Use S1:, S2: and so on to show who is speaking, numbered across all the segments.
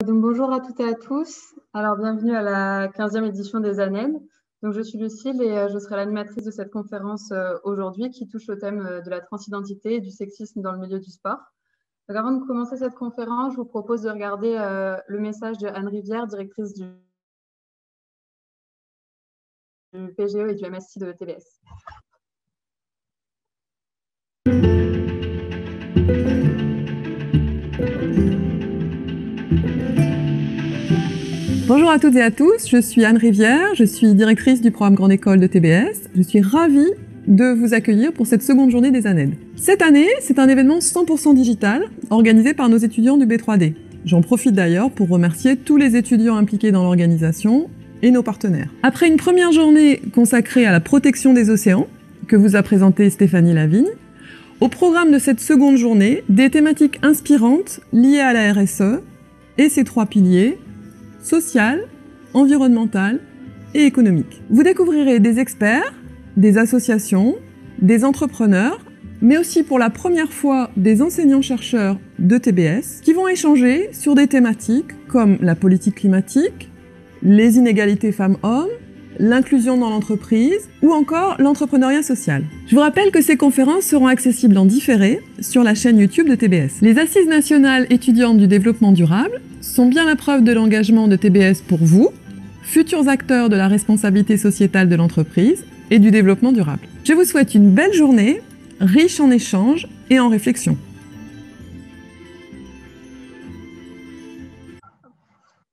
S1: Donc, bonjour à toutes et à tous. Alors, bienvenue à la 15e édition des ANED. Donc, je suis Lucille et je serai l'animatrice de cette conférence aujourd'hui qui touche au thème de la transidentité et du sexisme dans le milieu du sport. Donc, avant de commencer cette conférence, je vous propose de regarder le message de Anne Rivière, directrice du PGE et du MSI de TBS.
S2: Bonjour à toutes et à tous, je suis Anne Rivière, je suis directrice du programme Grande École de TBS. Je suis ravie de vous accueillir pour cette seconde journée des ANED. Cette année, c'est un événement 100% digital organisé par nos étudiants du B3D. J'en profite d'ailleurs pour remercier tous les étudiants impliqués dans l'organisation et nos partenaires. Après une première journée consacrée à la protection des océans, que vous a présentée Stéphanie Lavigne, au programme de cette seconde journée, des thématiques inspirantes liées à la RSE et ses trois piliers, social, environnemental et économique. Vous découvrirez des experts, des associations, des entrepreneurs, mais aussi pour la première fois des enseignants-chercheurs de TBS qui vont échanger sur des thématiques comme la politique climatique, les inégalités femmes-hommes, l'inclusion dans l'entreprise ou encore l'entrepreneuriat social. Je vous rappelle que ces conférences seront accessibles en différé sur la chaîne YouTube de TBS. Les Assises nationales étudiantes du développement durable sont bien la preuve de l'engagement de TBS pour vous, futurs acteurs de la responsabilité sociétale de l'entreprise et du développement durable. Je vous souhaite une belle journée, riche en échanges et en réflexions.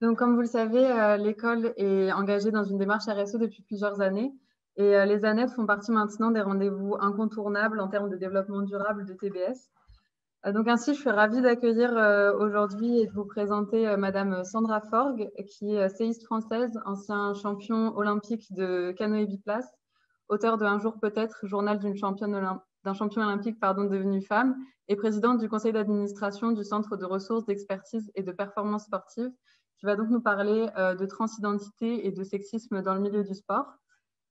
S1: Donc, comme vous le savez, l'école est engagée dans une démarche RSE depuis plusieurs années et les ANED font partie maintenant des rendez-vous incontournables en termes de développement durable de TBS. Donc ainsi, je suis ravie d'accueillir aujourd'hui et de vous présenter Madame Sandra Forgue, qui est séiste française, ancien champion olympique de canoë biplace, auteur de Un jour peut-être, journal d'un champion olympique devenu femme, et présidente du conseil d'administration du Centre de ressources, d'expertise et de performance sportive, qui va donc nous parler de transidentité et de sexisme dans le milieu du sport.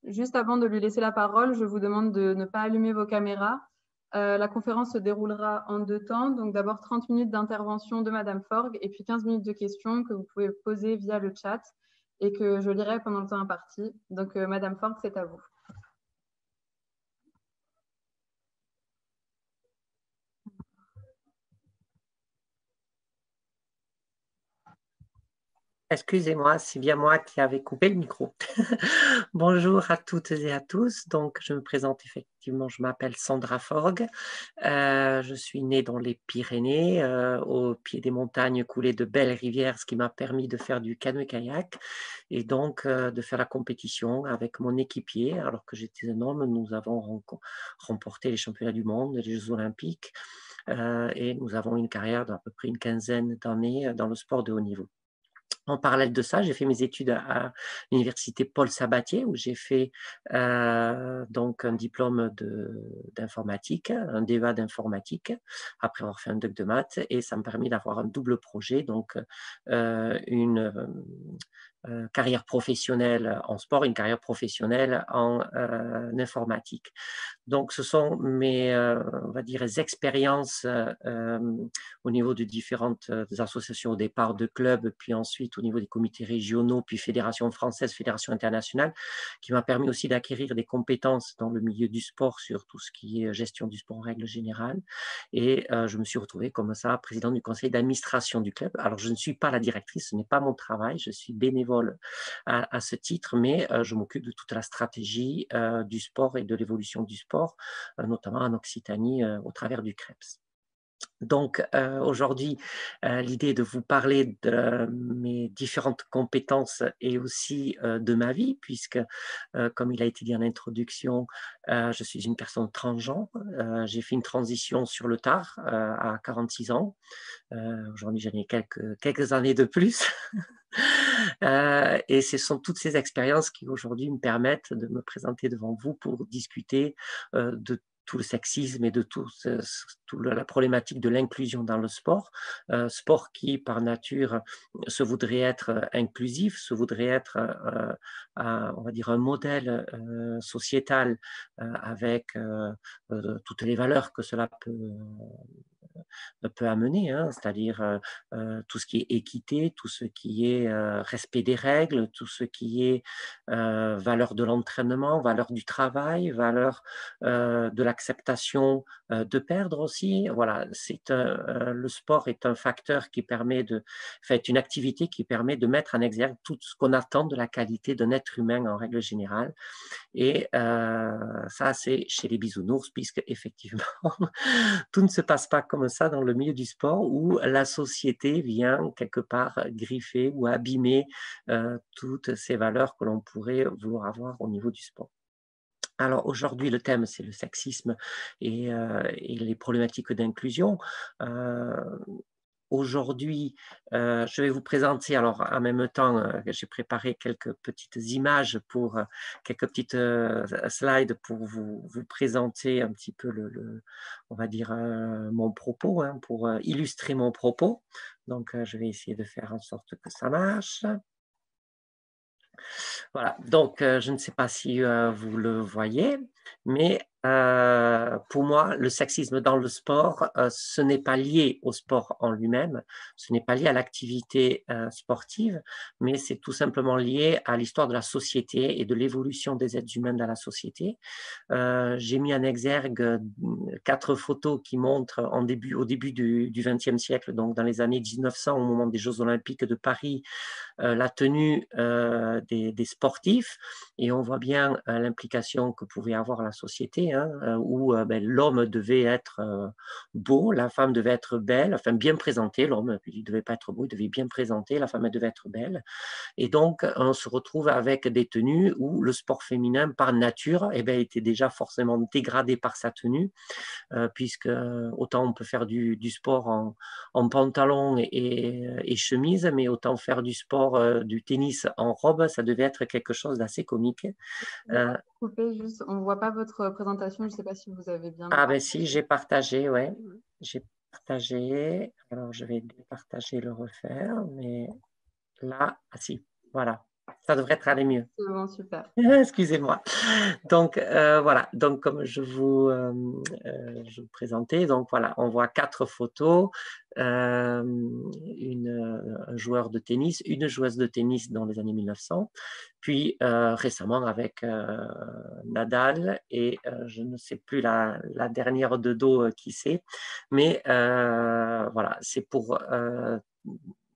S1: Juste avant de lui laisser la parole, je vous demande de ne pas allumer vos caméras. La conférence se déroulera en deux temps. Donc d'abord 30 minutes d'intervention de Madame Forgue et puis 15 minutes de questions que vous pouvez poser via le chat et que je lirai pendant le temps imparti. Donc Madame Forgue, c'est à vous.
S3: Excusez-moi, c'est bien moi qui avais coupé le micro. Bonjour à toutes et à tous. Donc, je me présente effectivement, je m'appelle Sandra Forgue. Je suis née dans les Pyrénées, au pied des montagnes coulées de belles rivières, ce qui m'a permis de faire du canoë-kayak et donc de faire la compétition avec mon équipier. Alors que j'étais un homme, nous avons remporté les championnats du monde, les Jeux olympiques et nous avons une carrière d'à peu près une quinzaine d'années dans le sport de haut niveau. En parallèle de ça, j'ai fait mes études à l'université Paul Sabatier, où j'ai fait donc un diplôme d'informatique, un DEVA d'informatique, après avoir fait un doc de maths, et ça me permet d'avoir un double projet, donc une carrière professionnelle en sport, une carrière professionnelle en informatique. Donc, ce sont mes, on va dire, expériences au niveau de différentes associations, au départ de clubs, puis ensuite au niveau des comités régionaux, puis fédération française, fédération internationale, qui m'a permis aussi d'acquérir des compétences dans le milieu du sport sur tout ce qui est gestion du sport en règle générale. Et je me suis retrouvée comme ça, présidente du conseil d'administration du club. Alors, je ne suis pas la directrice, ce n'est pas mon travail, je suis bénévole à ce titre, mais je m'occupe de toute la stratégie du sport et de l'évolution du sport, notamment en Occitanie, au travers du CREPS. Donc aujourd'hui, l'idée est de vous parler de mes différentes compétences et aussi de ma vie, puisque comme il a été dit en introduction, je suis une personne transgenre. J'ai fait une transition sur le tard à 46 ans. Aujourd'hui, j'en ai quelques années de plus. Et ce sont toutes ces expériences qui aujourd'hui me permettent de me présenter devant vous pour discuter de tout le sexisme et de toute la problématique de l'inclusion dans le sport. Sport qui, par nature, se voudrait être inclusif, se voudrait être, on va dire, un modèle sociétal avec toutes les valeurs que cela peut peut amener, hein, c'est-à-dire tout ce qui est équité, tout ce qui est respect des règles, tout ce qui est valeur de l'entraînement, valeur du travail, valeur de l'acceptation de perdre aussi. Voilà, le sport est un facteur qui permet une activité qui permet de mettre en exergue tout ce qu'on attend de la qualité d'un être humain en règle générale. Et ça, c'est chez les bisounours, puisque effectivement, tout ne se passe pas comme ça dans le milieu du sport où la société vient quelque part griffer ou abîmer toutes ces valeurs que l'on pourrait vouloir avoir au niveau du sport. Alors aujourd'hui, le thème, c'est le sexisme et les problématiques d'inclusion. Aujourd'hui, je vais vous présenter, alors en même temps, j'ai préparé quelques petites images pour quelques petites slides pour vous présenter un petit peu on va dire, mon propos, hein, pour illustrer mon propos. Donc, je vais essayer de faire en sorte que ça marche. Voilà, donc je ne sais pas si vous le voyez, mais pour moi, le sexisme dans le sport, ce n'est pas lié au sport en lui-même, ce n'est pas lié à l'activité sportive, mais c'est tout simplement lié à l'histoire de la société et de l'évolution des êtres humains dans la société. J'ai mis en exergue 4 photos qui montrent au début du XXe siècle, donc dans les années 1900, au moment des Jeux Olympiques de Paris, la tenue des sportifs, et on voit bien l'implication que pouvait avoir la société, hein, où l'homme devait être beau, la femme devait être belle, enfin bien présentée, l'homme il ne devait pas être beau, il devait bien présenter, la femme elle devait être belle, et donc on se retrouve avec des tenues où le sport féminin par nature était déjà forcément dégradé par sa tenue, puisque autant on peut faire du sport en pantalon et chemise, mais autant faire du sport, du tennis en robe, ça devait être quelque chose d'assez comique.
S1: Juste, on ne voit pas votre présentation, je ne sais pas si vous avez bien.
S3: Ah ben si, j'ai partagé, ouais. J'ai partagé. Alors je vais départager, le refaire, mais là, ah si, voilà. Ça devrait aller mieux.
S1: C'est bon, super.
S3: Excusez-moi. Donc, voilà. Donc, comme je vous présentais, donc voilà, on voit 4 photos. Un joueur de tennis, une joueuse de tennis dans les années 1900, puis récemment avec Nadal et je ne sais plus la dernière de dos qui c'est, mais voilà, c'est pour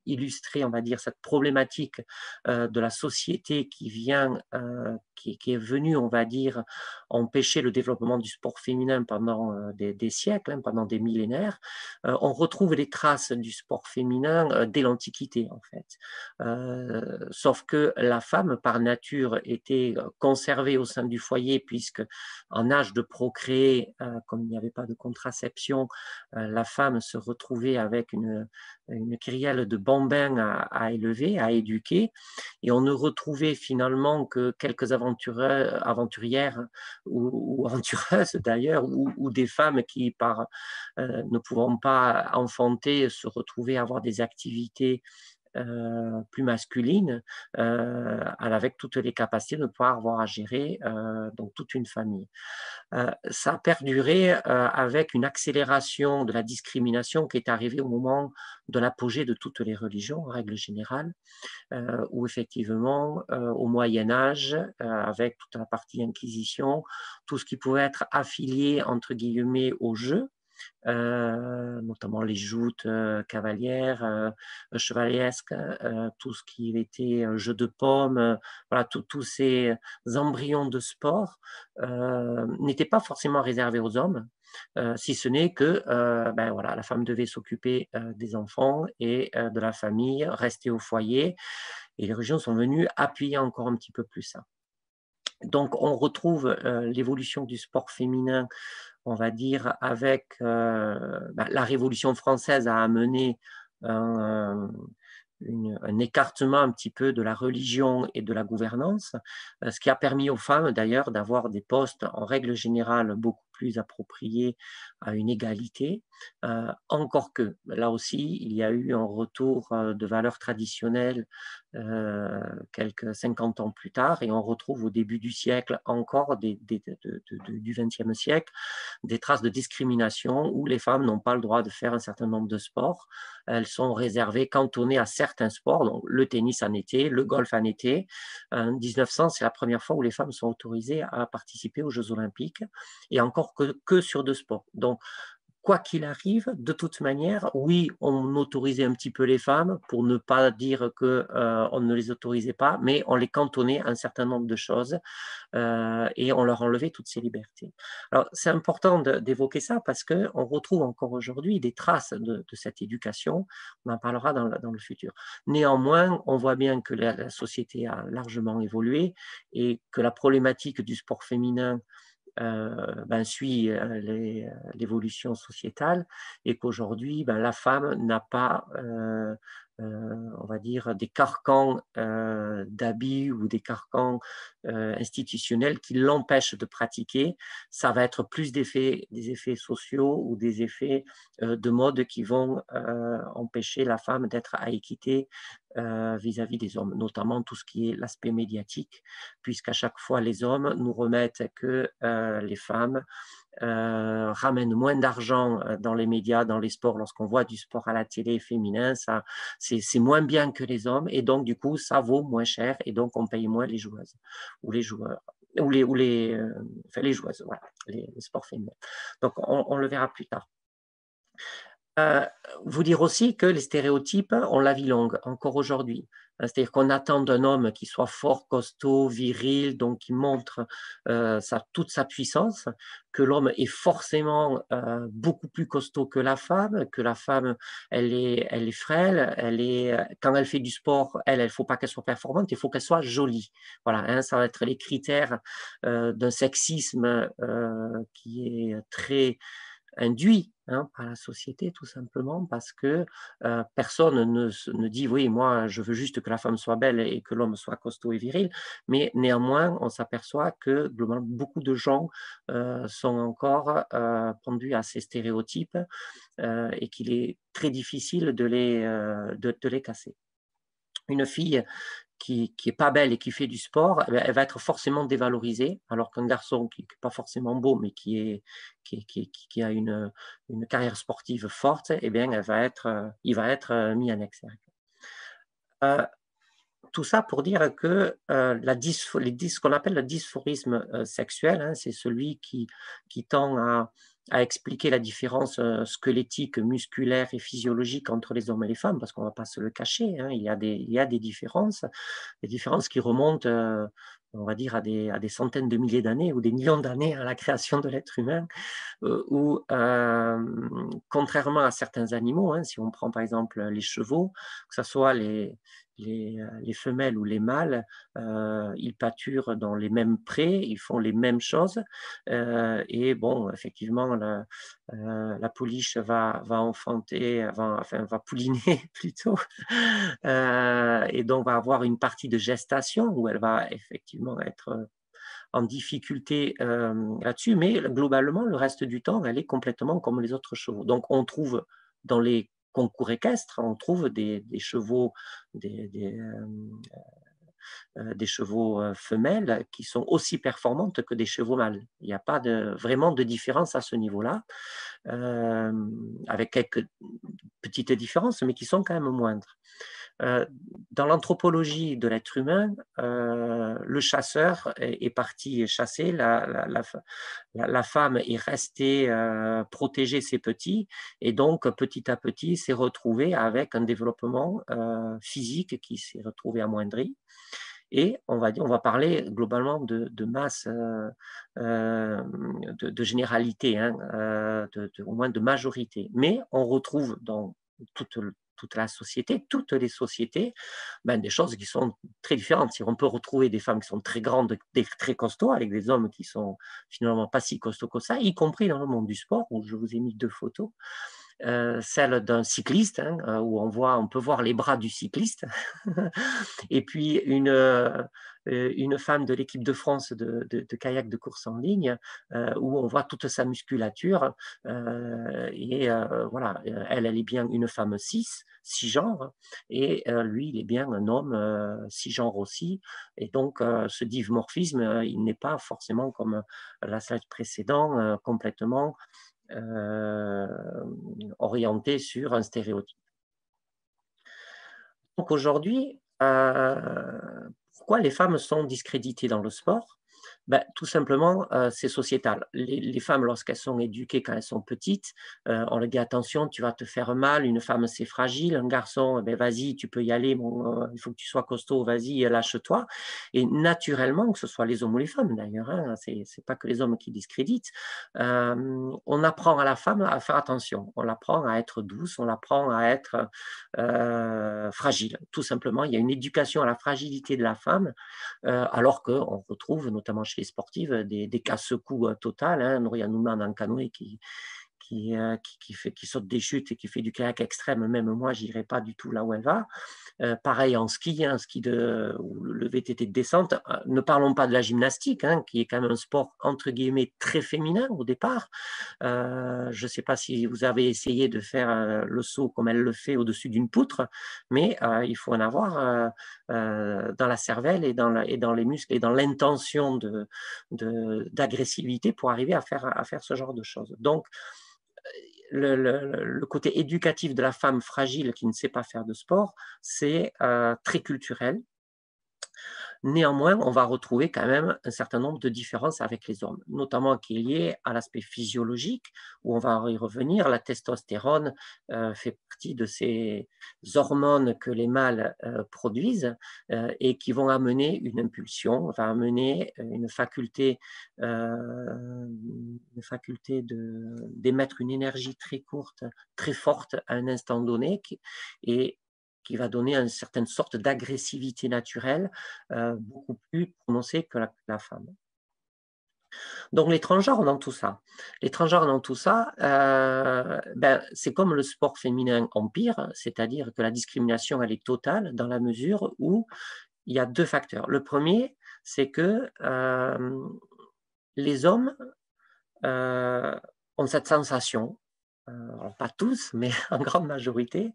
S3: illustrer, on va dire, cette problématique de la société qui vient, qui est venue, on va dire, empêcher le développement du sport féminin pendant des siècles, hein, pendant des millénaires. On retrouve les traces du sport féminin dès l'Antiquité, en fait. Sauf que la femme, par nature, était conservée au sein du foyer, puisque en âge de procréer, comme il n'y avait pas de contraception, la femme se retrouvait avec une kyrielle de bambins à élever, à éduquer, et on ne retrouvait finalement que quelques aventurières ou aventureuses d'ailleurs, ou des femmes qui, par ne pouvant pas enfanter, se retrouvaient à avoir des activités plus masculine, avec toutes les capacités de pouvoir avoir à gérer donc toute une famille. Ça a perduré avec une accélération de la discrimination qui est arrivée au moment de l'apogée de toutes les religions, en règle générale, où effectivement, au Moyen-Âge, avec toute la partie Inquisition, tout ce qui pouvait être affilié, entre guillemets, au jeu, notamment les joutes cavalières, chevaleresques, tout ce qui était jeu de paume, voilà, tous ces embryons de sport n'étaient pas forcément réservés aux hommes, si ce n'est que voilà, la femme devait s'occuper des enfants et de la famille, rester au foyer, et les religions sont venues appuyer encore un petit peu plus ça. Donc on retrouve l'évolution du sport féminin, on va dire, avec la Révolution française a amené un écartement un petit peu de la religion et de la gouvernance, ce qui a permis aux femmes d'ailleurs d'avoir des postes en règle générale beaucoup plus appropriés à une égalité, encore que là aussi il y a eu un retour de valeurs traditionnelles quelques 50 ans plus tard, et on retrouve au début du siècle encore du XXe siècle des traces de discrimination où les femmes n'ont pas le droit de faire un certain nombre de sports. Elles sont réservées, cantonnées à certains sports, donc le tennis en été, le golf en été. En 1900, c'est la première fois où les femmes sont autorisées à participer aux Jeux olympiques, et encore que sur 2 sports. Donc, quoi qu'il arrive, de toute manière, oui, on autorisait un petit peu les femmes pour ne pas dire qu'on ne les autorisait pas, mais on les cantonnait à un certain nombre de choses et on leur enlevait toutes ces libertés. Alors, c'est important d'évoquer ça parce qu'on retrouve encore aujourd'hui des traces de cette éducation. On en parlera dans le futur. Néanmoins, on voit bien que la société a largement évolué et que la problématique du sport féminin suit l'évolution sociétale, et qu'aujourd'hui, la femme n'a pas, on va dire, des carcans d'habits ou des carcans institutionnels qui l'empêchent de pratiquer. Ça va être plus des effets sociaux ou des effets de mode qui vont empêcher la femme d'être à équité vis-à-vis des hommes, notamment tout ce qui est l'aspect médiatique, puisqu'à chaque fois les hommes nous remettent que les femmes ramènent moins d'argent dans les médias, dans les sports. Lorsqu'on voit du sport à la télé féminin, c'est moins bien que les hommes, et donc du coup ça vaut moins cher, et donc on paye moins les joueuses ou les joueurs ou les joueuses, voilà, les sports féminins. Donc on le verra plus tard. Vous dire aussi que les stéréotypes ont la vie longue, encore aujourd'hui. C'est-à-dire qu'on attend d'un homme qui soit fort, costaud, viril, donc qui montre toute sa puissance, que l'homme est forcément beaucoup plus costaud que la femme elle est frêle, quand elle fait du sport, elle faut pas qu'elle soit performante, il faut qu'elle soit jolie. Voilà, hein, ça va être les critères d'un sexisme qui est très induit par la société, tout simplement parce que personne ne dit oui, moi je veux juste que la femme soit belle et que l'homme soit costaud et viril, mais néanmoins on s'aperçoit que globalement beaucoup de gens sont encore pendus à ces stéréotypes et qu'il est très difficile de les casser. Une fille qui n'est pas belle et qui fait du sport, elle va être forcément dévalorisée, alors qu'un garçon qui n'est pas forcément beau, mais qui a une carrière sportive forte, eh bien, il va être mis en exergue. Tout ça pour dire que ce qu'on appelle le dysphorisme sexuel, hein, c'est celui qui tend à expliquer la différence squelettique, musculaire et physiologique entre les hommes et les femmes, parce qu'on ne va pas se le cacher, hein, il y a des différences qui remontent, on va dire, à des centaines de milliers d'années ou des millions d'années à la création de l'être humain, où, contrairement à certains animaux, hein, si on prend par exemple les chevaux, que ce soit les femelles ou les mâles, ils pâturent dans les mêmes prés, ils font les mêmes choses, et bon, effectivement, la pouliche va enfanter, va pouliner plutôt, et donc va avoir une partie de gestation où elle va effectivement être en difficulté là-dessus, mais globalement, le reste du temps, elle est complètement comme les autres chevaux. Donc, on trouve dans les concours équestres, on trouve des chevaux, des chevaux femelles qui sont aussi performantes que des chevaux mâles. Il n'y a pas vraiment de différence à ce niveau-là, avec quelques petites différences, mais qui sont quand même moindres. Dans l'anthropologie de l'être humain, le chasseur est parti chasser, la femme est restée protéger ses petits, et donc petit à petit s'est retrouvée avec un développement physique qui s'est retrouvé amoindri. Et on va parler globalement de masse, de généralité, hein, au moins de majorité. Mais on retrouve dans toute la société, toutes les sociétés, des choses qui sont très différentes. Si on peut retrouver des femmes qui sont très grandes, très costauds, avec des hommes qui sont finalement pas si costauds que ça, y compris dans le monde du sport, où je vous ai mis 2 photos. celle d'un cycliste, hein, où on peut voir les bras du cycliste, et puis une femme de l'équipe de France de kayak de course en ligne, où on voit toute sa musculature, voilà, elle est bien une femme cisgenre, et lui, il est bien un homme cisgenre aussi, et donc ce dimorphisme, il n'est pas forcément comme la slide précédente, complètement orienté sur un stéréotype. Donc aujourd'hui, pourquoi les femmes sont discréditées dans le sport? Ben, tout simplement, c'est sociétal. Les femmes, lorsqu'elles sont éduquées quand elles sont petites, on leur dit attention, tu vas te faire mal, une femme c'est fragile, un garçon, eh ben, vas-y, tu peux y aller, il faut que tu sois costaud, vas-y, lâche-toi. Et naturellement, que ce soit les hommes ou les femmes d'ailleurs, hein, c'est pas que les hommes qui discréditent, on apprend à la femme à faire attention, on l'apprend à être douce, on l'apprend à être fragile, tout simplement. Il y a une éducation à la fragilité de la femme, alors qu'on retrouve notamment chez les sportives des casse-coups total, hein. Nouria Nouman dans le canoë qui saute des chutes et qui fait du kayak extrême, même moi, je n'irai pas du tout là où elle va. Pareil en ski, hein, ou le VTT de descente. Ne parlons pas de la gymnastique, hein, qui est quand même un sport entre guillemets très féminin au départ. Je ne sais pas si vous avez essayé de faire le saut comme elle le fait au-dessus d'une poutre, mais il faut en avoir dans la cervelle et dans les muscles et dans l'intention d'agressivité pour arriver à faire ce genre de choses. Donc, le côté éducatif de la femme fragile qui ne sait pas faire de sport, c'est très culturel. Néanmoins, on va retrouver quand même un certain nombre de différences avec les hommes, notamment qui est lié à l'aspect physiologique, où on va y revenir. La testostérone fait partie de ces hormones que les mâles produisent et qui vont amener une impulsion, va amener une faculté d'émettre une énergie très courte, très forte à un instant donné, et qui va donner une certaine sorte d'agressivité naturelle beaucoup plus prononcée que la femme. Donc les transgenres dans tout ça. Les transgenres dans tout ça, ben, c'est comme le sport féminin empire, c'est-à-dire que la discrimination, elle est totale dans la mesure où il y a deux facteurs. Le premier, c'est que les hommes ont cette sensation, alors pas tous, mais en grande majorité,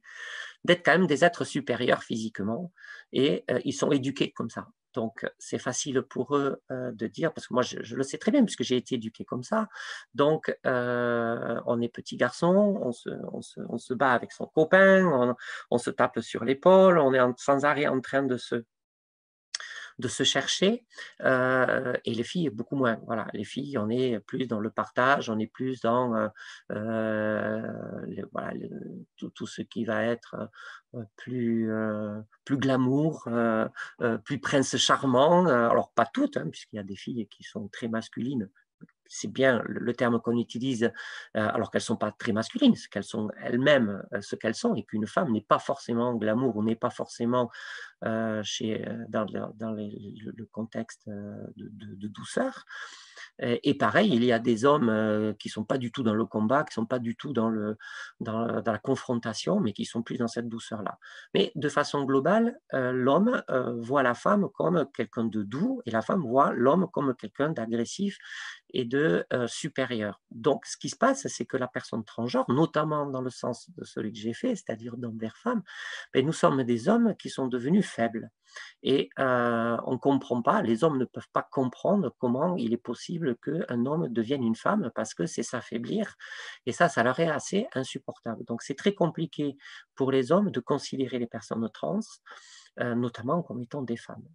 S3: d'être quand même des êtres supérieurs physiquement, et ils sont éduqués comme ça. Donc, c'est facile pour eux de dire, parce que moi, je le sais très bien, puisque j'ai été éduqué comme ça. Donc, on est petit garçon, on se bat avec son copain, on se tape sur l'épaule, on est sans arrêt en train de se chercher, et les filles beaucoup moins. Voilà, les filles, on est plus dans le partage, on est plus dans voilà, tout ce qui va être plus glamour, plus prince charmant. Alors pas toutes, hein, puisqu'il y a des filles qui sont très masculines. C'est bien le terme qu'on utilise, alors qu'elles ne sont pas très masculines, c'est qu'elles sont elles-mêmes ce qu'elles sont, et qu'une femme n'est pas forcément glamour ou n'est pas forcément dans le contexte de douceur. Et pareil, il y a des hommes qui ne sont pas du tout dans le combat, qui ne sont pas du tout dans la confrontation, mais qui sont plus dans cette douceur-là. Mais de façon globale, l'homme voit la femme comme quelqu'un de doux, et la femme voit l'homme comme quelqu'un d'agressif et de supérieur. Donc, ce qui se passe, c'est que la personne transgenre, notamment dans le sens de celui que j'ai fait, c'est-à-dire d'homme vers femme, ben, nous sommes des hommes qui sont devenus faibles. Et on ne comprend pas, les hommes ne peuvent pas comprendre comment il est possible qu'un homme devienne une femme, parce que c'est s'affaiblir, et ça leur est assez insupportable. Donc c'est très compliqué pour les hommes de considérer les personnes trans, notamment comme étant des femmes.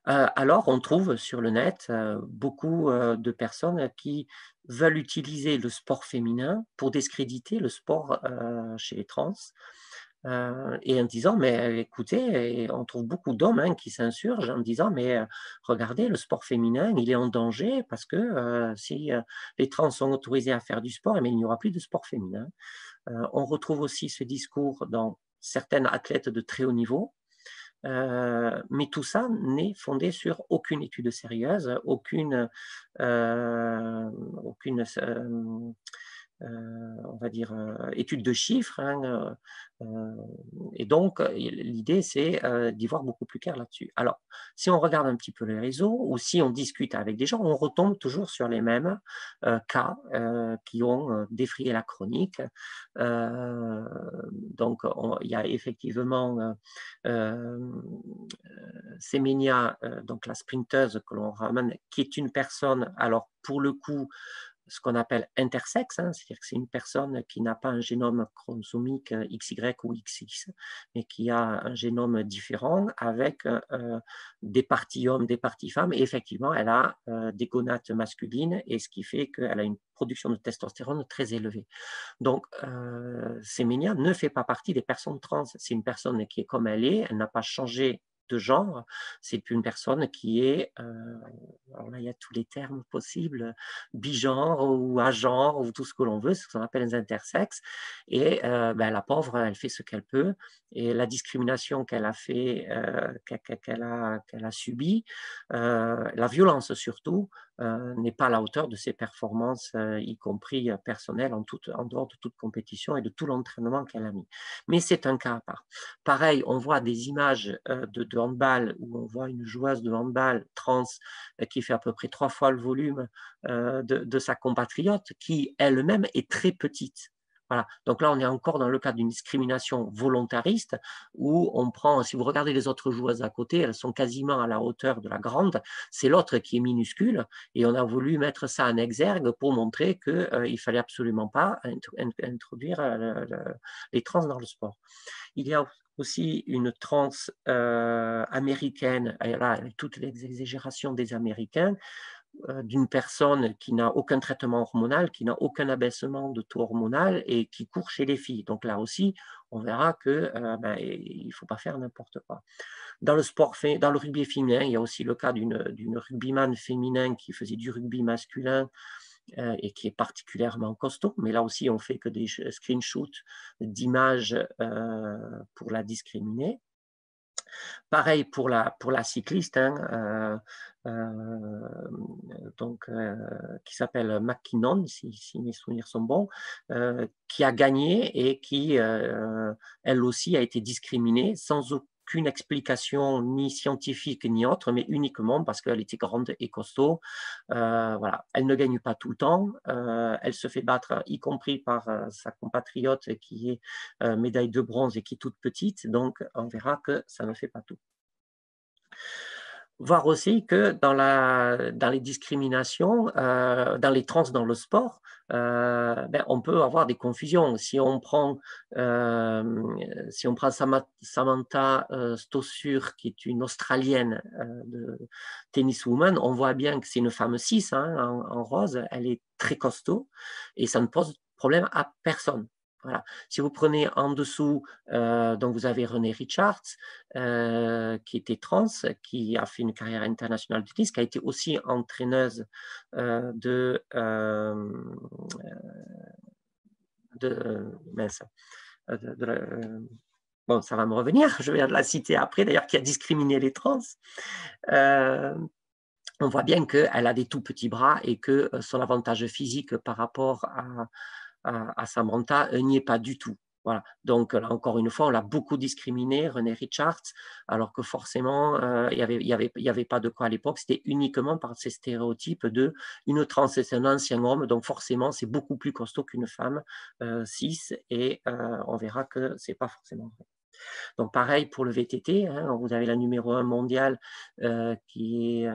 S3: Alors on trouve sur le net beaucoup de personnes qui veulent utiliser le sport féminin pour discréditer le sport chez les trans, et en disant, mais écoutez, et on trouve beaucoup d'hommes qui s'insurgent en disant, mais regardez, le sport féminin, il est en danger parce que si les trans sont autorisés à faire du sport, mais il n'y aura plus de sport féminin. On retrouve aussi ce discours dans certaines athlètes de très haut niveau, mais tout ça n'est fondé sur aucune étude sérieuse, aucune on va dire, étude de chiffres. Hein, et donc, l'idée, c'est d'y voir beaucoup plus clair là-dessus. Alors, si on regarde un petit peu les réseaux ou si on discute avec des gens, on retombe toujours sur les mêmes cas qui ont défrayé la chronique. Donc, il y a effectivement Semenya, donc la sprinteuse que l'on ramène, qui est une personne, alors pour le coup, ce qu'on appelle intersexe, hein, c'est-à-dire que c'est une personne qui n'a pas un génome chromosomique XY ou XX, mais qui a un génome différent avec des parties hommes, des parties femmes, et effectivement, elle a des gonades masculines, et ce qui fait qu'elle a une production de testostérone très élevée. Donc, Semenya ne fait pas partie des personnes trans, c'est une personne qui est comme elle n'a pas changé de genre, c'est une personne qui est, alors là il y a tous les termes possibles, bigenre ou agenre ou tout ce que l'on veut, c'est ce qu'on appelle les intersexes, et la pauvre, elle fait ce qu'elle peut, et la discrimination qu'elle a fait, qu'elle a subie, la violence surtout, n'est pas à la hauteur de ses performances, y compris personnelles, en dehors de toute compétition et de tout l'entraînement qu'elle a mis. Mais c'est un cas à part. Pareil, on voit des images de handball où on voit une joueuse de handball trans qui fait à peu près 3 fois le volume de sa compatriote, qui elle-même est très petite. Voilà. Donc là, on est encore dans le cas d'une discrimination volontariste où on prend, si vous regardez les autres joueuses à côté, elles sont quasiment à la hauteur de la grande, c'est l'autre qui est minuscule, et on a voulu mettre ça en exergue pour montrer qu'il ne fallait absolument pas introduire les trans dans le sport. Il y a aussi une trans américaine, là, avec toutes les exagérations des Américains, d'une personne qui n'a aucun traitement hormonal, qui n'a aucun abaissement de taux hormonal et qui court chez les filles. Donc là aussi, on verra qu'il ne faut pas faire n'importe quoi. Dans le rugby féminin, il y a aussi le cas d'une rugbyman féminin qui faisait du rugby masculin et qui est particulièrement costaud, mais là aussi on fait que des screenshots d'images pour la discriminer. Pareil pour la cycliste, hein, qui s'appelle McKinnon, si mes souvenirs sont bons, qui a gagné et qui, elle aussi, a été discriminée sans aucune explication ni scientifique ni autre, mais uniquement parce qu'elle était grande et costaud. Voilà. Elle ne gagne pas tout le temps, elle se fait battre, y compris par sa compatriote qui est médaille de bronze et qui est toute petite, donc on verra que ça ne fait pas tout. Voir aussi que dans les discriminations, dans les trans dans le sport, on peut avoir des confusions. Si on prend Samantha Stosur, qui est une Australienne de tenniswoman, on voit bien que c'est une femme cis, hein, en rose, elle est très costaud et ça ne pose problème à personne. Voilà. Si vous prenez en dessous, donc vous avez Renée Richards, qui était trans, qui a fait une carrière internationale de tennis, qui a été aussi entraîneuse bon, ça va me revenir, je vais la citer après, d'ailleurs, qui a discriminé les trans. On voit bien qu'elle a des tout petits bras et que son avantage physique par rapport à Samantha n'y est pas du tout. Voilà. Donc, là, encore une fois, on l'a beaucoup discriminé, Renée Richards, alors que forcément, il y avait pas de quoi à l'époque, c'était uniquement par ces stéréotypes de une trans, c'est un ancien homme, donc forcément, c'est beaucoup plus costaud qu'une femme cis, et on verra que c'est pas forcément vrai. Donc, pareil pour le VTT, hein, vous avez la numéro 1 mondiale qui est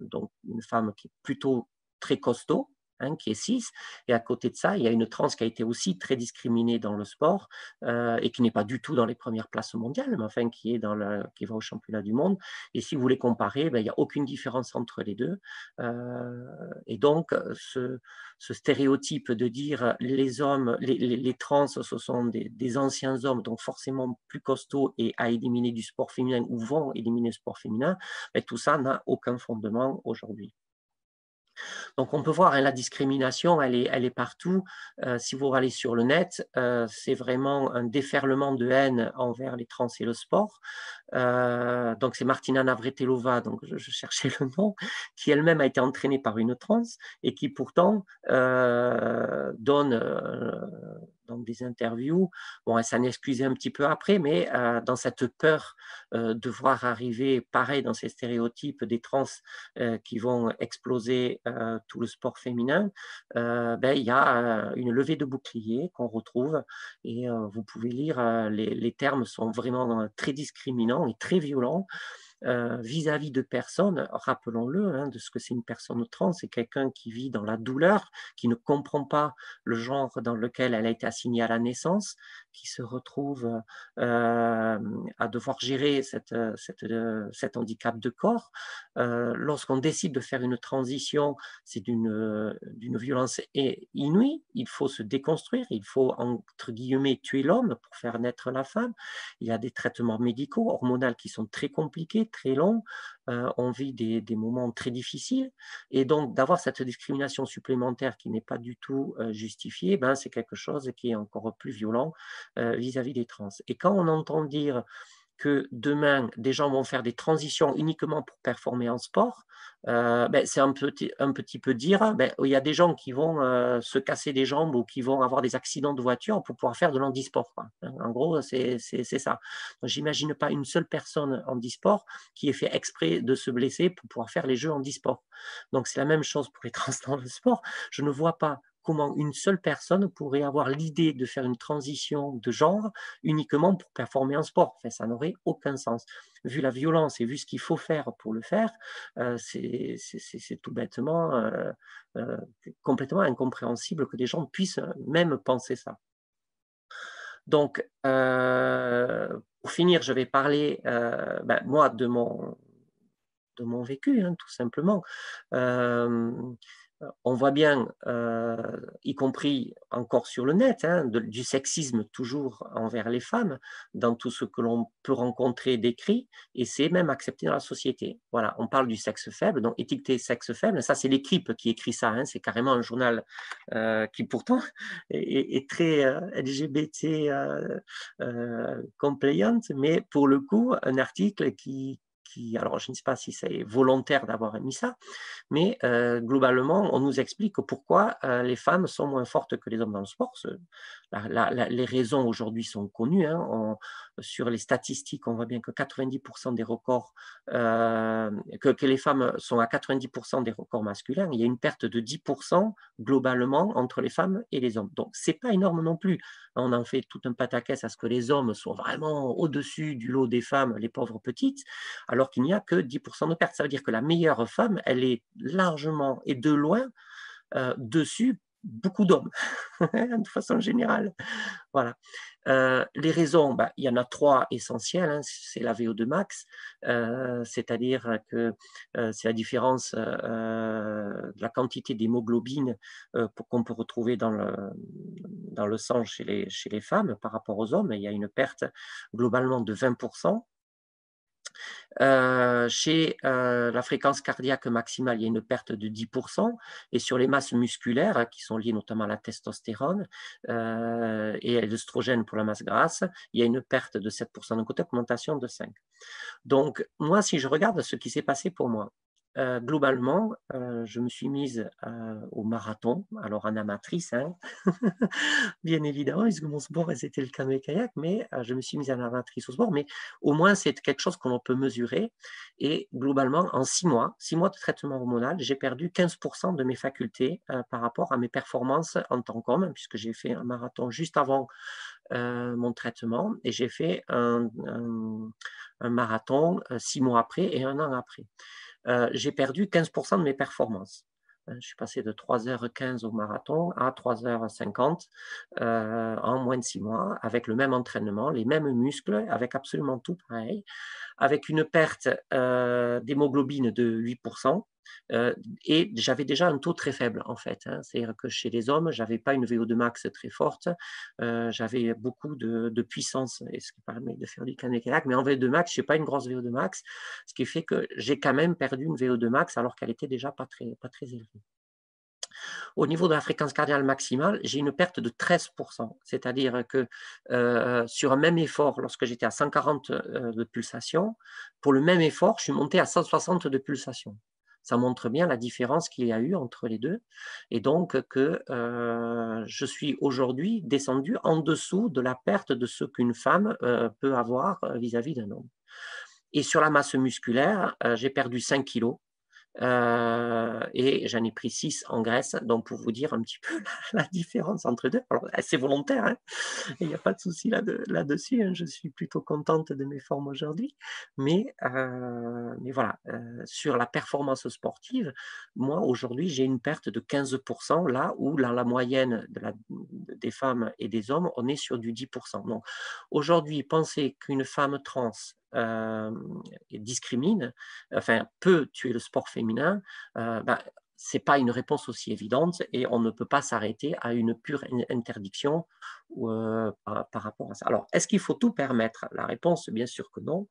S3: donc une femme qui est plutôt très costaud, hein, qui est cis, et à côté de ça, il y a une trans qui a été aussi très discriminée dans le sport et qui n'est pas du tout dans les premières places mondiales, mais enfin qui va au championnat du monde. Et si vous les comparez, il n'y a aucune différence entre les deux. Et donc, ce stéréotype de dire les hommes, les trans, ce sont des anciens hommes, donc forcément plus costauds et à éliminer du sport féminin ou vont éliminer le sport féminin, tout ça n'a aucun fondement aujourd'hui. Donc, on peut voir, hein, la discrimination, elle est partout. Si vous allez sur le net, c'est vraiment un déferlement de haine envers les trans et le sport. Donc, c'est Martina Navratilova, donc je cherchais le nom, qui elle-même a été entraînée par une trans et qui pourtant donne dans des interviews, bon, elle s'en excusait un petit peu après, mais dans cette peur de voir arriver, pareil, dans ces stéréotypes des trans qui vont exploser tout le sport féminin, ben, il y a une levée de bouclier qu'on retrouve et vous pouvez lire, les termes sont vraiment très discriminants et très violents vis-à-vis de personnes, rappelons-le, hein, de ce que c'est une personne trans, c'est quelqu'un qui vit dans la douleur, qui ne comprend pas le genre dans lequel elle a été assignée à la naissance, qui se retrouve à devoir gérer cet handicap de corps. Lorsqu'on décide de faire une transition, c'est d'une violence inouïe, il faut se déconstruire, il faut, entre guillemets, tuer l'homme pour faire naître la femme. Il y a des traitements médicaux, hormonaux qui sont très compliqués, très longs. On vit des moments très difficiles. Et donc, d'avoir cette discrimination supplémentaire qui n'est pas du tout justifiée, ben, c'est quelque chose qui est encore plus violent vis-à-vis des trans. Et quand on entend dire que demain, des gens vont faire des transitions uniquement pour performer en sport, ben, c'est un petit peu dire, ben, il y a des gens qui vont se casser des jambes ou qui vont avoir des accidents de voiture pour pouvoir faire de l'handisport. En gros, c'est ça. Je n'imagine pas une seule personne en handisport qui ait fait exprès de se blesser pour pouvoir faire les jeux handisport. Donc, c'est la même chose pour les trans dans le sport. Je ne vois pas comment une seule personne pourrait avoir l'idée de faire une transition de genre uniquement pour performer en sport. Enfin, ça n'aurait aucun sens. Vu la violence et vu ce qu'il faut faire pour le faire, c'est tout bêtement complètement incompréhensible que des gens puissent même penser ça. Donc, pour finir, je vais parler, ben, moi, de mon vécu, hein, tout simplement. On voit bien, y compris encore sur le net, hein, du sexisme toujours envers les femmes, dans tout ce que l'on peut rencontrer d'écrit, et c'est même accepté dans la société. Voilà, on parle du sexe faible, donc étiqueter sexe faible, ça c'est l'Équipe qui écrit ça, hein, c'est carrément un journal qui pourtant est très LGBT compliant, mais pour le coup, un article alors je ne sais pas si c'est volontaire d'avoir mis ça, mais globalement, on nous explique pourquoi les femmes sont moins fortes que les hommes dans le sport. Les raisons aujourd'hui sont connues. Hein. Sur les statistiques, on voit bien que 90% des records, que les femmes sont à 90% des records masculins. Il y a une perte de 10% globalement entre les femmes et les hommes. Donc, ce n'est pas énorme non plus. On en fait tout un pataquès à ce que les hommes soient vraiment au-dessus du lot des femmes, les pauvres petites, alors qu'il n'y a que 10% de perte. Ça veut dire que la meilleure femme, elle est largement et de loin dessus beaucoup d'hommes, de façon générale. Voilà. Les raisons, bah, il y en a 3 essentielles. Hein. C'est la VO2 max, c'est-à-dire que c'est la différence de la quantité d'hémoglobine qu'on peut retrouver dans le sang chez les femmes par rapport aux hommes. Il y a une perte globalement de 20%. Chez la fréquence cardiaque maximale, il y a une perte de 10%, et sur les masses musculaires, qui sont liées notamment à la testostérone et à l'œstrogène pour la masse grasse, il y a une perte de 7%, donc une augmentation de 5%. Donc, moi, si je regarde ce qui s'est passé pour moi, globalement, je me suis mise au marathon, alors en amatrice, hein, bien évidemment, puisque mon sport, c'était le canoë-kayak, mais je me suis mise en amatrice au sport, mais au moins, c'est quelque chose que l'on peut mesurer. Et globalement, en 6 mois de traitement hormonal, j'ai perdu 15% de mes facultés par rapport à mes performances en tant qu'homme, puisque j'ai fait un marathon juste avant mon traitement, et j'ai fait un marathon 6 mois après et 1 an après. J'ai perdu 15% de mes performances. Je suis passé de 3h15 au marathon à 3h50 en moins de 6 mois, avec le même entraînement, les mêmes muscles, avec absolument tout pareil, avec une perte d'hémoglobine de 8%, Et j'avais déjà un taux très faible, en fait. Hein. C'est-à-dire que chez les hommes, je n'avais pas une VO2 max très forte. J'avais beaucoup de puissance, et ce qui permet de faire du kayak. Mais en VO2 max, je n'ai pas une grosse VO2 max, ce qui fait que j'ai quand même perdu une VO2 max alors qu'elle était déjà pas très élevée. Au niveau de la fréquence cardiaque maximale, j'ai une perte de 13%. C'est-à-dire que sur un même effort, lorsque j'étais à 140 de pulsations, pour le même effort, je suis monté à 160 de pulsations. Ça montre bien la différence qu'il y a eu entre les deux. Et donc que je suis aujourd'hui descendu en dessous de la perte de ce qu'une femme peut avoir vis-à-vis d'un homme. Et sur la masse musculaire, j'ai perdu 5 kilos. Et j'en ai pris 6 en Grèce, donc pour vous dire un petit peu la différence entre deux. Alors, c'est volontaire, hein, il n'y a pas de souci là-dessus, hein, je suis plutôt contente de mes formes aujourd'hui, mais voilà, sur la performance sportive, moi aujourd'hui j'ai une perte de 15%, là où dans la moyenne des femmes et des hommes, on est sur du 10%. Donc aujourd'hui, penser qu'une femme trans discrimine, enfin peut tuer le sport féminin, ce n'est pas une réponse aussi évidente et on ne peut pas s'arrêter à une pure interdiction par rapport à ça. Alors, est-ce qu'il faut tout permettre? La réponse, bien sûr que non.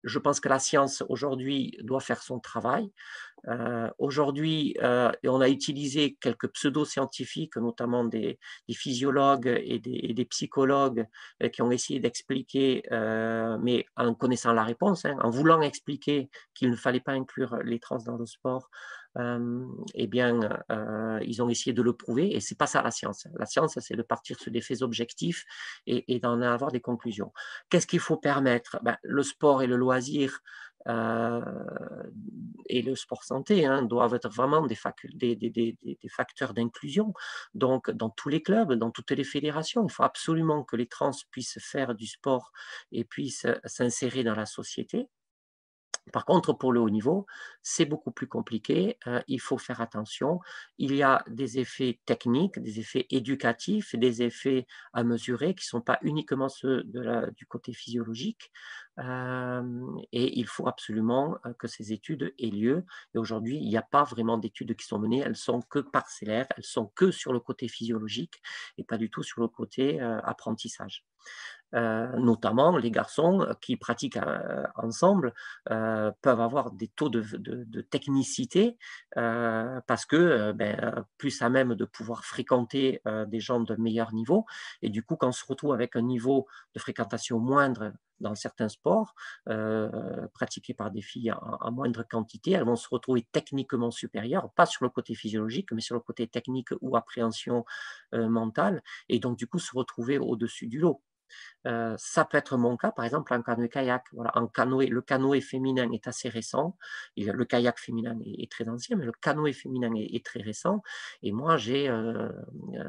S3: Je pense que la science, aujourd'hui, doit faire son travail. Aujourd'hui, on a utilisé quelques pseudo-scientifiques, notamment des physiologues et des psychologues qui ont essayé d'expliquer, mais en connaissant la réponse, hein, en voulant expliquer qu'il ne fallait pas inclure les trans dans le sport, eh bien, ils ont essayé de le prouver et ce n'est pas ça la science. La science, c'est de partir sur des faits objectifs et d'en avoir des conclusions. Qu'est-ce qu'il faut permettre? Le sport et le loisir et le sport santé hein, doivent être vraiment des facteurs d'inclusion. Donc, dans tous les clubs, dans toutes les fédérations, il faut absolument que les trans puissent faire du sport et puissent s'insérer dans la société. Par contre, pour le haut niveau, c'est beaucoup plus compliqué. Il faut faire attention. Il y a des effets techniques, des effets éducatifs, des effets à mesurer qui ne sont pas uniquement ceux du côté physiologique. Et il faut absolument que ces études aient lieu. Et aujourd'hui, il n'y a pas vraiment d'études qui sont menées. Elles sont que parcellaires. Elles sont que sur le côté physiologique et pas du tout sur le côté apprentissage. Notamment les garçons qui pratiquent ensemble peuvent avoir des taux de technicité parce que plus à même de pouvoir fréquenter des gens de meilleur niveau et du coup quand on se retrouve avec un niveau de fréquentation moindre dans certains sports pratiqués par des filles en moindre quantité, elles vont se retrouver techniquement supérieures, pas sur le côté physiologique mais sur le côté technique ou appréhension mentale et donc du coup se retrouver au-dessus du lot. Ça peut être mon cas, par exemple, en canoë-kayak. Voilà, le canoë féminin est assez récent. Le kayak féminin est très ancien, mais le canoë féminin est très récent. Et moi, j'ai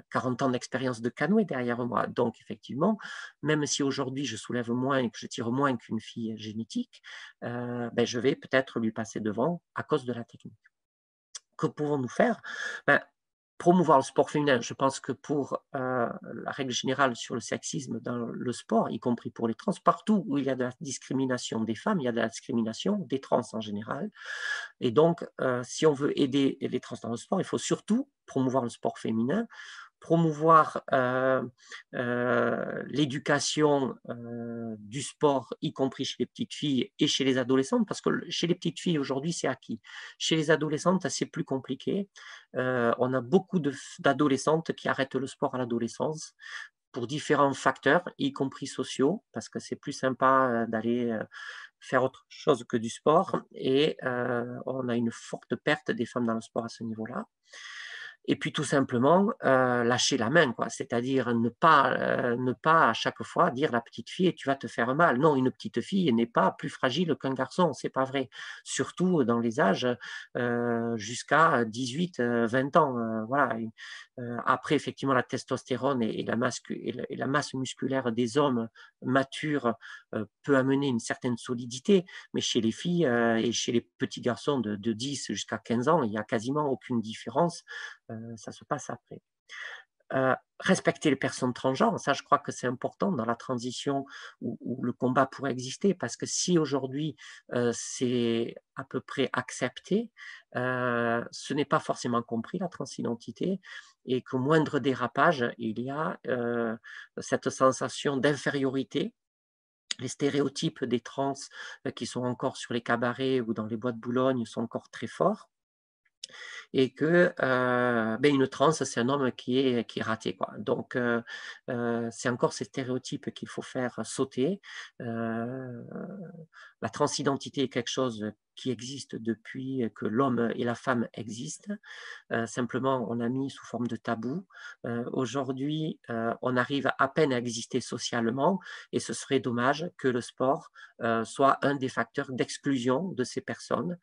S3: 40 ans d'expérience de canoë derrière moi. Donc, effectivement, même si aujourd'hui, je soulève moins et que je tire moins qu'une fille génétique, je vais peut-être lui passer devant à cause de la technique. Que pouvons-nous faire? Promouvoir le sport féminin, je pense que pour la règle générale sur le sexisme dans le sport, y compris pour les trans, partout où il y a de la discrimination des femmes, il y a de la discrimination des trans en général. Et donc, si on veut aider les trans dans le sport, il faut surtout promouvoir le sport féminin, promouvoir l'éducation du sport, y compris chez les petites filles et chez les adolescentes, parce que chez les petites filles, aujourd'hui, c'est acquis. Chez les adolescentes, c'est plus compliqué. On a beaucoup d'adolescentes qui arrêtent le sport à l'adolescence pour différents facteurs, y compris sociaux, parce que c'est plus sympa d'aller faire autre chose que du sport. Et on a une forte perte des femmes dans le sport à ce niveau-là. Et puis tout simplement lâcher la main, quoi. C'est-à-dire ne pas à chaque fois dire la petite fille tu vas te faire mal. Non, une petite fille n'est pas plus fragile qu'un garçon, c'est pas vrai. Surtout dans les âges jusqu'à 18, 20 ans. Voilà. Après, effectivement, la testostérone et la masse musculaire des hommes matures peut amener une certaine solidité, mais chez les filles et chez les petits garçons de 10 jusqu'à 15 ans, il n'y a quasiment aucune différence. Ça se passe après. respecter les personnes transgenres, ça je crois que c'est important dans la transition où le combat pourrait exister, parce que si aujourd'hui c'est à peu près accepté, ce n'est pas forcément compris la transidentité, et qu'au moindre dérapage, il y a cette sensation d'infériorité. Les stéréotypes des trans qui sont encore sur les cabarets ou dans les bois de Boulogne sont encore très forts, et que une trans, c'est un homme qui est raté, quoi. Donc, c'est encore ces stéréotypes qu'il faut faire sauter. La transidentité est quelque chose qui existe depuis que l'homme et la femme existent. Simplement, on a mis sous forme de tabou. Aujourd'hui, on arrive à peine à exister socialement, et ce serait dommage que le sport soit un des facteurs d'exclusion de ces personnes.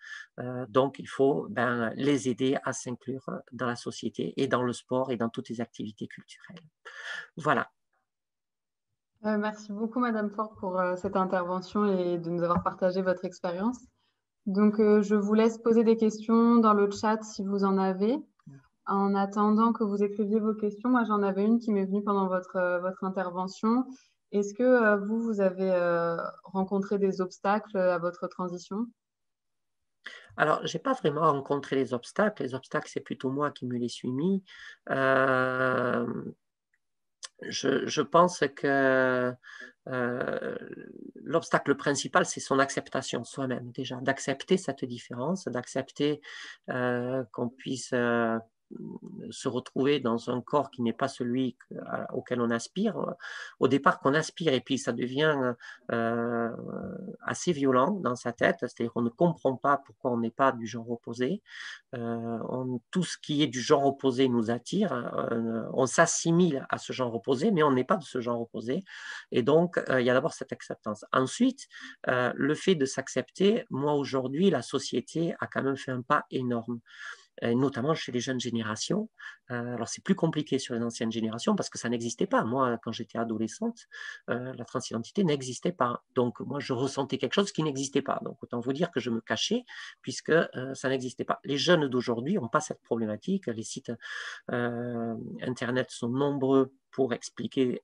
S3: Donc, il faut les aider à s'inclure dans la société et dans le sport et dans toutes les activités culturelles. Voilà.
S1: Merci beaucoup, Madame Ford, pour cette intervention et de nous avoir partagé votre expérience. Donc, je vous laisse poser des questions dans le chat si vous en avez. En attendant que vous écriviez vos questions, moi, j'en avais une qui m'est venue pendant votre intervention. Est-ce que vous avez rencontré des obstacles à votre transition?
S3: Alors, je n'ai pas vraiment rencontré les obstacles. Les obstacles, c'est plutôt moi qui me les suis mis. Je pense que l'obstacle principal, c'est son acceptation soi-même déjà, d'accepter cette différence, d'accepter qu'on puisse se retrouver dans un corps qui n'est pas celui auquel on aspire. Au départ, qu'on aspire, et puis ça devient assez violent dans sa tête, c'est-à-dire qu'on ne comprend pas pourquoi on n'est pas du genre opposé. Tout ce qui est du genre opposé nous attire, on s'assimile à ce genre opposé, mais on n'est pas de ce genre opposé, et donc il y a d'abord cette acceptance. Ensuite, le fait de s'accepter, moi aujourd'hui, la société a quand même fait un pas énorme, notamment chez les jeunes générations. Alors, c'est plus compliqué sur les anciennes générations parce que ça n'existait pas. Moi, quand j'étais adolescente, la transidentité n'existait pas. Donc, moi, je ressentais quelque chose qui n'existait pas. Donc, autant vous dire que je me cachais puisque ça n'existait pas. Les jeunes d'aujourd'hui n'ont pas cette problématique. Les sites Internet sont nombreux pour expliquer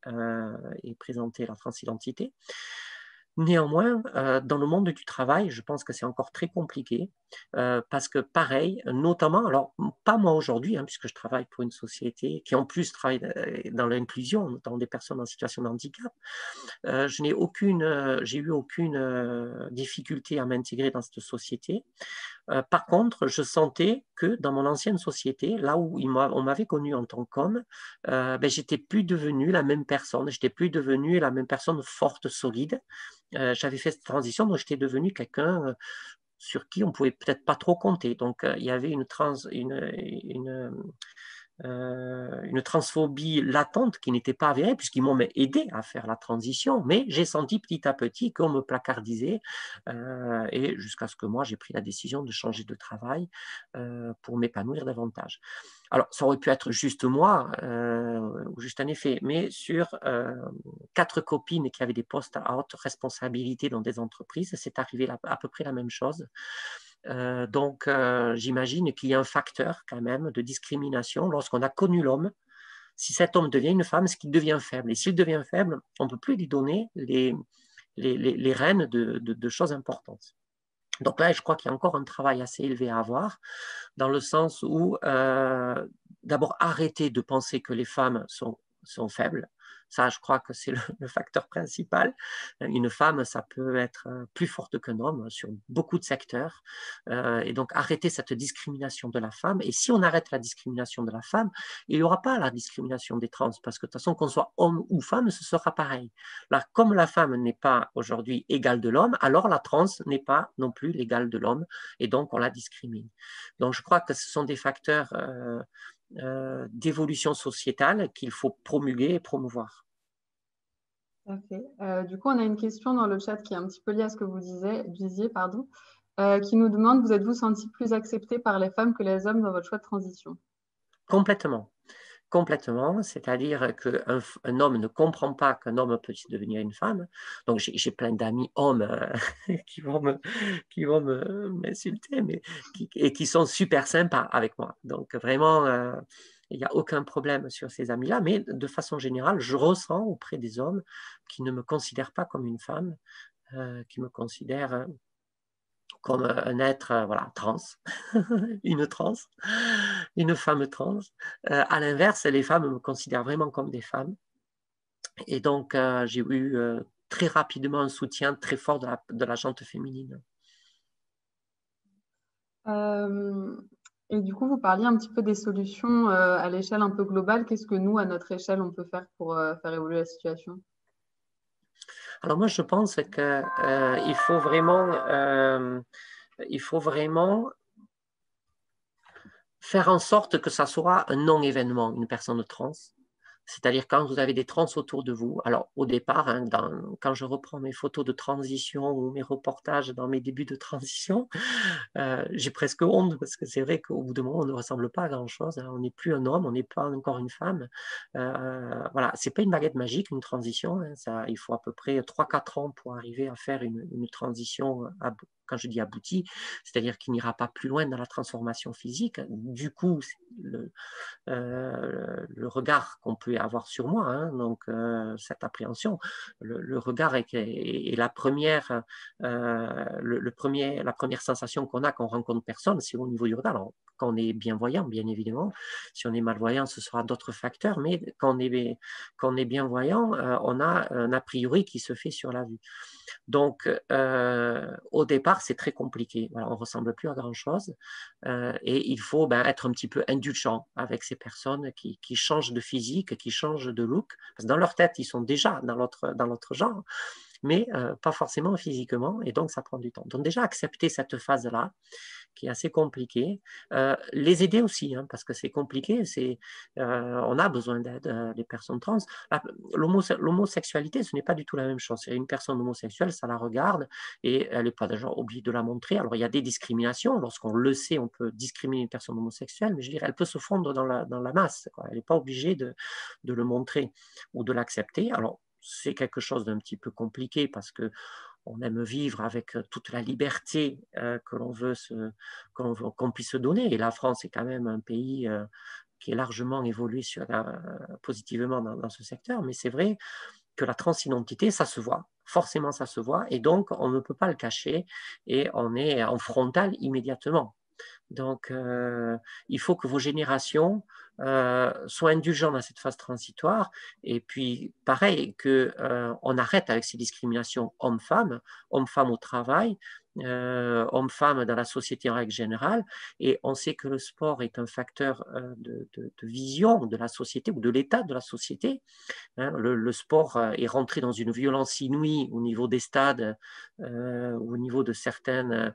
S3: et présenter la transidentité. Néanmoins, dans le monde du travail, je pense que c'est encore très compliqué parce que pareil, notamment, alors pas moi aujourd'hui, puisque je travaille pour une société qui en plus travaille dans l'inclusion, notamment des personnes en situation de handicap, j'ai eu aucune difficulté à m'intégrer dans cette société. Par contre, je sentais que dans mon ancienne société, là où on m'avait connu en tant qu'homme, j'étais plus devenu la même personne, j'étais plus devenu la même personne forte, solide. J'avais fait cette transition, donc j'étais devenu quelqu'un sur qui on pouvait peut-être pas trop compter. Donc il y avait une transphobie latente qui n'était pas avérée, puisqu'ils m'ont aidé à faire la transition, mais j'ai senti petit à petit qu'on me placardisait, et jusqu'à ce que moi, j'ai pris la décision de changer de travail pour m'épanouir davantage. Alors, ça aurait pu être juste moi, ou juste un effet, mais sur 4 copines qui avaient des postes à haute responsabilité dans des entreprises, c'est arrivé à peu près la même chose. Donc, j'imagine qu'il y a un facteur quand même de discrimination lorsqu'on a connu l'homme. Si cet homme devient une femme, c'est qu'il devient faible. Et s'il devient faible, on ne peut plus lui donner les rênes de choses importantes. Donc là, je crois qu'il y a encore un travail assez élevé à avoir, dans le sens où, d'abord, arrêter de penser que les femmes sont faibles. Ça, je crois que c'est le facteur principal. Une femme, ça peut être plus forte qu'un homme sur beaucoup de secteurs. Et donc, arrêter cette discrimination de la femme. Et si on arrête la discrimination de la femme, il n'y aura pas la discrimination des trans, parce que de toute façon, qu'on soit homme ou femme, ce sera pareil. Là, comme la femme n'est pas aujourd'hui égale de l'homme, alors la trans n'est pas non plus l'égale de l'homme, et donc on la discrimine. Donc, je crois que ce sont des facteurs d'évolution sociétale qu'il faut promulguer et promouvoir.
S1: Okay. Du coup, on a une question dans le chat qui est un petit peu liée à ce que vous disiez, qui nous demande, vous êtes-vous senti plus accepté par les femmes que les hommes dans votre choix de transition?
S3: Complètement. Complètement, c'est-à-dire qu'un homme ne comprend pas qu'un homme peut devenir une femme. Donc j'ai plein d'amis hommes qui vont m'insulter, et qui sont super sympas avec moi. Donc vraiment, il n'y a aucun problème sur ces amis-là, mais de façon générale, je ressens auprès des hommes qui ne me considèrent pas comme une femme, qui me considèrent comme un être voilà, trans, une trans, une femme trans. À l'inverse, les femmes me considèrent vraiment comme des femmes. Et donc, j'ai eu très rapidement un soutien très fort de la gente féminine.
S1: Et du coup, vous parliez un petit peu des solutions à l'échelle un peu globale. Qu'est-ce que nous, à notre échelle, on peut faire pour faire évoluer la situation?
S3: Alors moi, je pense qu'il faut vraiment faire en sorte que ça soit un non-événement, une personne trans. C'est-à-dire quand vous avez des trans autour de vous. Alors au départ, hein, quand je reprends mes photos de transition ou mes reportages dans mes débuts de transition, j'ai presque honte parce que c'est vrai qu'au bout d'un moment, on ne ressemble pas à grand-chose. Hein. On n'est plus un homme, on n'est pas encore une femme. Voilà, c'est pas une baguette magique, une transition. Hein. Ça, il faut à peu près 3-4 ans pour arriver à faire une transition quand je dis abouti, c'est-à-dire qu'il n'ira pas plus loin dans la transformation physique. Du coup, le regard qu'on peut avoir sur moi, hein, donc cette appréhension, le regard est la première, la première sensation qu'on a quand on rencontre personne, c'est au niveau du regard. Alors, quand on est bienvoyant, bien évidemment, si on est malvoyant, ce sera d'autres facteurs, mais quand on est bienvoyant, on a un a priori qui se fait sur la vue. Donc, au départ, c'est très compliqué. Voilà, on ne ressemble plus à grand-chose et il faut être un petit peu indulgent avec ces personnes qui changent de physique, qui changent de look. Parce que dans leur tête, ils sont déjà dans l'autre genre, mais pas forcément physiquement, et donc ça prend du temps. Donc déjà, accepter cette phase-là, qui est assez compliquée. Les aider aussi, hein, parce que c'est compliqué, on a besoin d'aide, les personnes trans. L'homosexualité, ce n'est pas du tout la même chose. Une personne homosexuelle, ça la regarde et elle n'est pas déjà obligée de la montrer. Alors, il y a des discriminations. Lorsqu'on le sait, on peut discriminer une personne homosexuelle, mais je dirais, elle peut se fondre dans la masse, quoi. Elle n'est pas obligée de le montrer ou de l'accepter. Alors, c'est quelque chose d'un petit peu compliqué parce que on aime vivre avec toute la liberté que l'on veut qu'on puisse se donner. Et la France est quand même un pays qui est largement évolué positivement dans ce secteur. Mais c'est vrai que la transidentité, ça se voit. Forcément, ça se voit. Et donc, on ne peut pas le cacher et on est en frontal immédiatement. Donc, il faut que vos générations soient indulgentes dans cette phase transitoire. Et puis, pareil, qu'on arrête avec ces discriminations hommes-femmes au travail, hommes-femmes dans la société en règle générale. Et on sait que le sport est un facteur de vision de la société ou de l'état de la société. Hein, le sport est rentré dans une violence inouïe au niveau des stades, au niveau de certains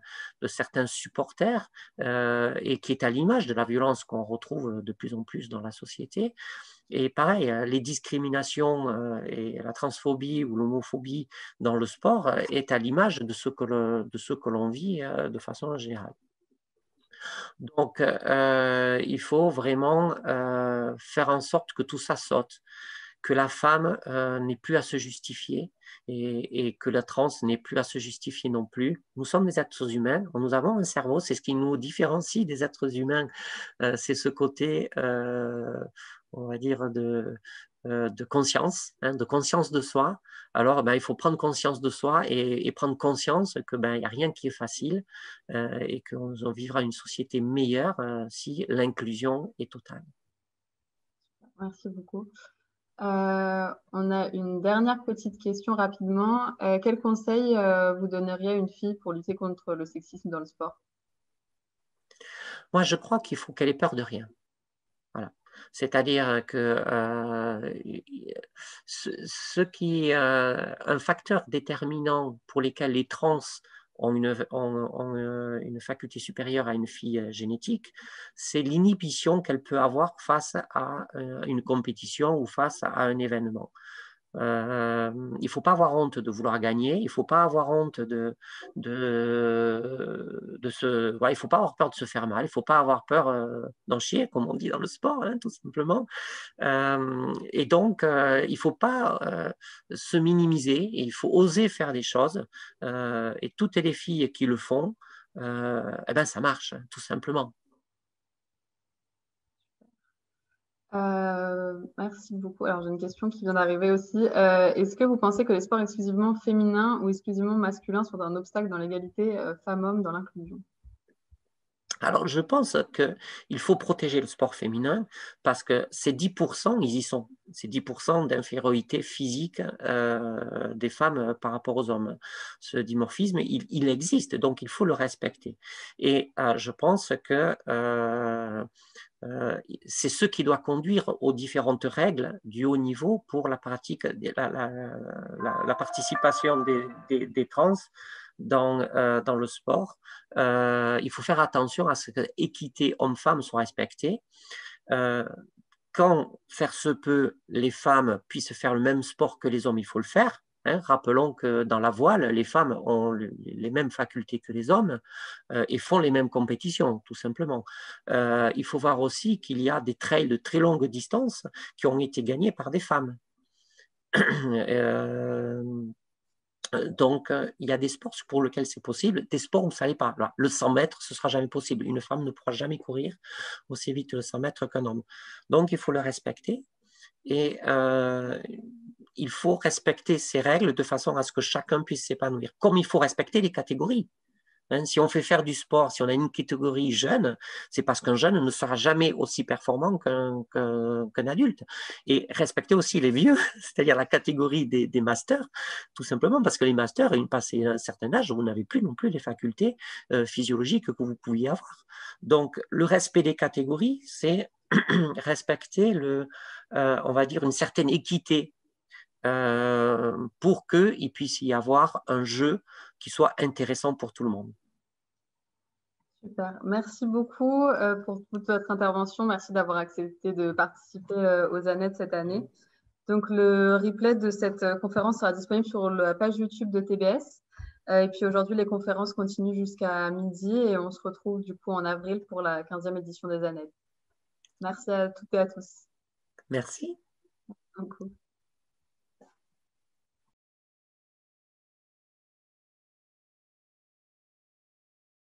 S3: supporters, et qui est à l'image de la violence qu'on retrouve de plus en plus dans la société. Et pareil, les discriminations et la transphobie ou l'homophobie dans le sport est à l'image de ce que l'on vit de façon générale. Donc, il faut vraiment faire en sorte que tout ça saute, que la femme n'ait plus à se justifier et que la trans n'ait plus à se justifier non plus. Nous sommes des êtres humains, nous avons un cerveau, c'est ce qui nous différencie des êtres humains, c'est ce côté, on va dire, de conscience, hein, de conscience de soi. Alors, il faut prendre conscience de soi et prendre conscience que il n'y a rien qui est facile et qu'on vivra une société meilleure si l'inclusion est totale.
S1: Merci beaucoup. On a une dernière petite question rapidement. Quel conseil vous donneriez à une fille pour lutter contre le sexisme dans le sport?
S3: Moi, je crois qu'il faut qu'elle ait peur de rien. Voilà. C'est-à-dire que un facteur déterminant pour lesquels les trans ont une faculté supérieure à une fille génétique, c'est l'inhibition qu'elle peut avoir face à une compétition ou face à un événement. Il ne faut pas avoir honte de vouloir gagner, il ne faut pas avoir honte il faut pas avoir peur de se faire mal, il ne faut pas avoir peur d'en chier, comme on dit dans le sport, hein, tout simplement. Et donc, il ne faut pas se minimiser, et il faut oser faire des choses. Et toutes les filles qui le font, ça marche, tout simplement.
S1: Merci beaucoup. Alors, j'ai une question qui vient d'arriver aussi. Est-ce que vous pensez que les sports exclusivement féminins ou exclusivement masculins sont un obstacle dans l'égalité femmes-hommes dans l'inclusion?
S3: Alors, je pense qu'il faut protéger le sport féminin parce que ces 10%, ils y sont. Ces 10% d'infériorité physique des femmes par rapport aux hommes. Ce dimorphisme, il existe, donc il faut le respecter. Et je pense que c'est ce qui doit conduire aux différentes règles du haut niveau pour la pratique, la participation des trans dans le sport. Il faut faire attention à ce que l'équité homme-femme soit respectée. Quand faire se peut, les femmes puissent faire le même sport que les hommes, il faut le faire. Hein, rappelons que dans la voile, les femmes ont les mêmes facultés que les hommes et font les mêmes compétitions, tout simplement. Il faut voir aussi qu'il y a des trails de très longue distance qui ont été gagnés par des femmes. Donc, il y a des sports pour lesquels c'est possible, des sports où vous ne savez pas. Là, le 100 mètres, ce ne sera jamais possible. Une femme ne pourra jamais courir aussi vite le 100 mètres qu'un homme. Donc, il faut le respecter et il faut respecter ces règles de façon à ce que chacun puisse s'épanouir. Comme il faut respecter les catégories. Hein, si on fait faire du sport, si on a une catégorie jeune, c'est parce qu'un jeune ne sera jamais aussi performant qu'un adulte. Et respecter aussi les vieux, c'est-à-dire la catégorie des masters, tout simplement parce que les masters, une passé un certain âge, vous n'avez plus non plus les facultés physiologiques que vous pouviez avoir. Donc, le respect des catégories, c'est respecter on va dire, une certaine équité pour qu'il puisse y avoir un jeu qui soit intéressant pour tout le monde.
S1: Super. Merci beaucoup pour toute votre intervention. Merci d'avoir accepté de participer aux ANED cette année. Donc, le replay de cette conférence sera disponible sur la page YouTube de TBS. Et puis aujourd'hui, les conférences continuent jusqu'à midi et on se retrouve du coup en avril pour la 15e édition des ANED. Merci à toutes et à tous.
S3: Merci.
S1: Beaucoup.